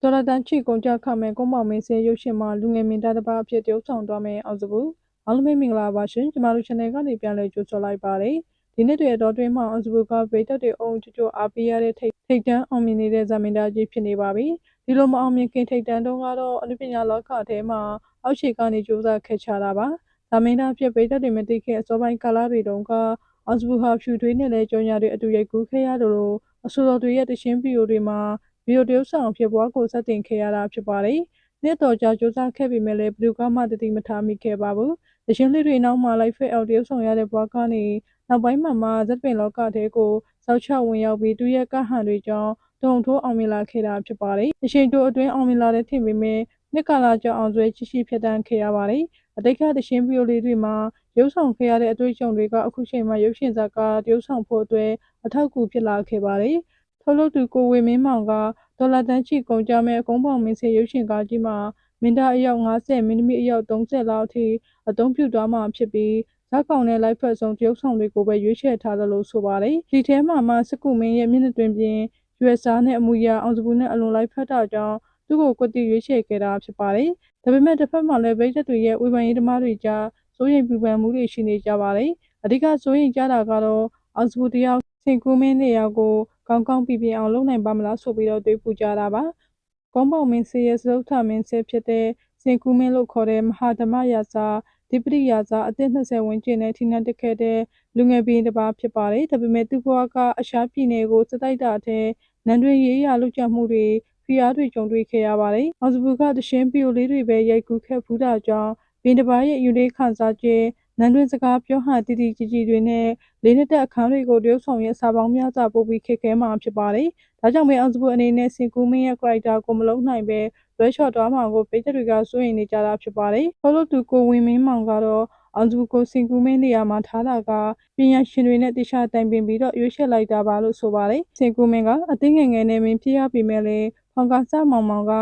တော်လာတန်ချီကုန်ကြခမဲ့ကုန်းပေါင်မင်းစဲရုပ်ရှင်မှာလူငယ်မင်းသားတစ်ပါးအဖြစ်တရုပ်ဆောင်သွားမယ်အောင်စဘူးအားလုံးပဲမင်္ဂလာပါရှင်ကျမတို့ channel ကနေပြန်လည်ကြိုဆိုလိုက်ပါတယ်ဒီနေ့တွေအတော်တွင်းမှာအောင်စဘူးကဗေတက်တွေအုံချိုအားပေးရတဲ့ထိတ်တန်းအောင်မြင်နေတဲ့ဇာမင်သားကြီးဖြစ်နေပါပြီဒီလိုမအောင်မြင်ခင်ထိတ်တန်းတုန်းကတော့အနုပညာလောကထဲမှာအောက်ခြေကနေကြိုးစားခဲ့ချတာပါဇာမင်သားဖြစ်ဗေတက်တွေမသိခင်အစောပိုင်းကာလတွေတုန်းကအောင်စဘူးဟာဖြူထွေးနဲ့လဲကြော်ညာတွေအတူရိုက်ကူးခဲ့ရတယ်လို့အဆိုတော်တွေရဲ့တခြင်းဗီဒီယိုတွေမှာဗီဒီယိုတရုပ်ဆောင်ဖြစ်ပွားကိုစတင်ခဲ့ရတာဖြစ်ပါတယ်။နှစ်တော်ကြာစူးစမ်းခဲ့ပေမဲ့လည်းဘယ်သူမှတတိမထားမိခဲ့ပါဘူး။တခြင်းလေးတွေနောက်မှာလိုက်ဖက်အောင်တရုပ်ဆောင်ရတဲ့ဘွားကနေနောက်ပိုင်းမှာဇက်ပင်လောကထဲကိုစောက်ချဝင်ရောက်ပြီးသူရဲ့ကဟန်တွေကြောင့်တုံထိုးအောင်မြင်လာခဲ့တာဖြစ်ပါတယ်။တခြင်းတို့အတွင်းအောင်မြင်လာတဲ့ထင်ပေမဲ့နှစ်ကာလကြောင့်အောင်ဆွဲချီဖြတ်တန်းခဲ့ရပါတယ်။အတိတ်ကတခြင်းဗီဒီယိုလေးတွေမှာရုပ်ဆောင်ခဲ့ရတဲ့အတွေ့အကြုံတွေကအခုချိန်မှာရုပ်ရှင်ဇာတ်ကားတရုပ်ဆောင်ဖို့အတွက်အထောက်အကူဖြစ်လာခဲ့ပါတယ်။ထုတ်လုပ်သူကိုဝေမင်းမောင်ကဒေါ်လာတန်းချီကုန်ကြမဲ့အကုန်းပေါင်မင်းစရုပ်ရှင်ကားကြီးမှာမင်းသားအယောက်50မင်းသမီးအယောက်30လောက်အထိအသုံးပြုသွားမှာဖြစ်ပြီးဇက်ကောင်နဲ့လိုက်ဖက်ဆုံးတရုပ်ဆောင်တွေကိုပဲရွေးချယ်ထားတယ်လို့ဆိုပါတယ်ဒီထဲမှာစကုမင်းရဲ့မျက်နှာတွင်ပြင်ရွယ်စားနဲ့အမူအရာအောင်စဘူးနဲ့အလွန်လိုက်ဖက်တာကြောင့်သူ့ကိုကွက်တီရွေးချယ်ခဲ့တာဖြစ်ပါတယ်ဒါပေမဲ့တစ်ဖက်မှာလည်းဗိတ်သက်တွေရဲ့ဝေဖန်ရေးသမားတွေကြားစိုးရိမ်ပူပန်မှုတွေရှိနေကြပါတယ်အဓိကစိုးရိမ်ကြတာကတော့အောင်စဘူးတယောက်စင်ကူးမင်းနေရာကိုကောင်းကောင်းပြအောင်လုပ်နိုင်ပါမလားဆိုပြီးတော့တွေးပူကြတာပါကုန်းပေါင်မင်းစရဲ့စလုတ်ထမင်းစဖြစ်တဲ့စင်ကူးမင်းလို့ခေါ်တဲ့မဟာဓမ္မရာဇာဒီပရိယာဇာအသက်20ဝန်းကျင်နဲ့ထိနှက်တက်ခဲ့တဲ့လူငယ်ဘင်းတစ်ပါးဖြစ်ပါတယ်ဒါပေမဲ့သူ့ဘဝကအရှားပြည်နယ်ကိုစတိုက်တာတဲ့နန်းတွင်ရေးရာလူကြမှုတွေဖိအားတွေကြုံတွေ့ခဲ့ရပါတယ်အောင်စဘူးကတခြင်းပီယိုလေးတွေပဲရိုက်ကူးခဲ့ဖူးတာကြောင့်ဘင်းတစ်ပါးရဲ့ယူလေးခံစားချက်နန်းတွင်စကားပြောဟန်တီတီကြီးတွေနဲ့လေးနှစ်သက်အခန်းတွေကိုတရုပ်ဆောင်ရဲ့စာပေါင်းများစွာပို့ပြီးခက်ခဲမှာဖြစ်ပါတယ်။ဒါကြောင့်ပဲအောင်စဘူးအနေနဲ့စင်ကူမင်းရဲ့ character ကိုမလုံးနိုင်ပဲလွဲချော်သွားမှာကိုပိတ်သက်တွေကစိုးရိမ်နေကြတာဖြစ်ပါတယ်။ထုတ်လုပ်သူကိုဝင်းမင်းမောင်ကတော့အောင်စဘူးကိုစင်ကူမင်းနေရာမှာထားတာကပညာရှင်တွေနဲ့တခြားတိုင်ပင်ပြီးတော့ရွေးချယ်လိုက်တာပါလို့ဆိုပါတယ်။စင်ကူမင်းကအသိငယ်ငယ်နဲ့မင်းဖြစ်ရပေမဲ့လည်းဖောင်ကားစမောင်က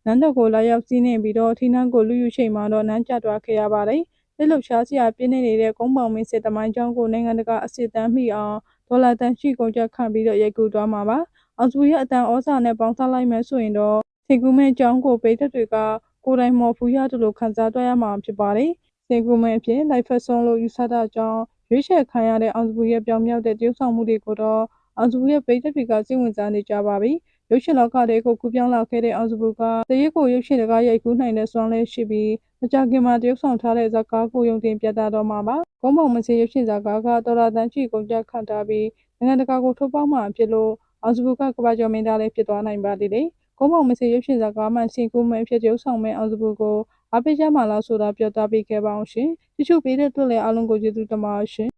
နန်းတော်ကိုလာရောက်စီးနှင်ပြီးတော့ထီနန်းကိုလူယူချိန်မှာတော့နန်းကျသွားခဲ့ရပါတယ်။လက်လှုပ်ရှားစရာပြင်းနေတဲ့ကုန်းပေါင်မင်းစစ်တမိုင်းကြောင်းကိုနိုင်ငံတကာအစစ်တမ်းမိအောင်ဒေါ်လာတန်ရှိကုန်ကြခံပြီးတော့ရိုက်ကူးသွားမှာပါအောင်စဘူးရဲ့အတန်ဩဇာနဲ့ပေါင်းစားလိုက်မယ်ဆိုရင်တော့စင်ကူမင်းအကြောင်းကိုပိတ်သက်တွေကကိုယ်တိုင်မော်ဖူးရတယ်လို့ခံစားတွေ့ရမှာဖြစ်ပါတယ်စင်ကူမင်းအဖြစ်လိုက်ဖက်ဆုံးလို့ယူဆတာကြောင့်ရွေးချယ်ခံရတဲ့အောင်စဘူးရဲ့ပြောင်းမြောက်တဲ့တရုပ်ဆောင်မှုတွေကိုတော့အောင်စဘူးရဲ့ပိတ်သက်တွေကစိတ်ဝင်စားနေကြပါပြီရုပ်ရှင်လောကထဲကိုကူးပြောင်းလာခဲ့တဲ့အောင်စဘူးကတရက်ကိုရုပ်ရှင်တကားရိုက်ကူးနိုင်တဲ့စွမ်းလည်းရှိပြီးမကြခင်မှာတရုပ်ဆောင်ထားတဲ့ဇာတ်ကားကိုယုံတင်ပြသတော့မှာပါကုန်းပေါင်မစင်ရုပ်ရှင်ဇာတ်ကားကတော်လာတန်ချီကုန်ကြခံထားပြီးနိုင်ငံတကာကိုထုတ်ပေါက်မှာဖြစ်လို့အောင်စဘူးကကဘာကျော်မင်းသားလည်းဖြစ်သွားနိုင်ပါသေးတယ်ကုန်းပေါင်မစင်ရုပ်ရှင်ဇာတ်ကားမှစင်ကူးမဲဖြစ်တရုပ်ဆောင်မဲအောင်စဘူးကိုအားပေးကြမှာလားဆိုတာပြောသားပေးခဲ့ပါအောင်ရှင်တချို့ပေးတဲ့အတွက်လည်းအားလုံးကိုကျေးဇူးတင်ပါတယ်ရှင်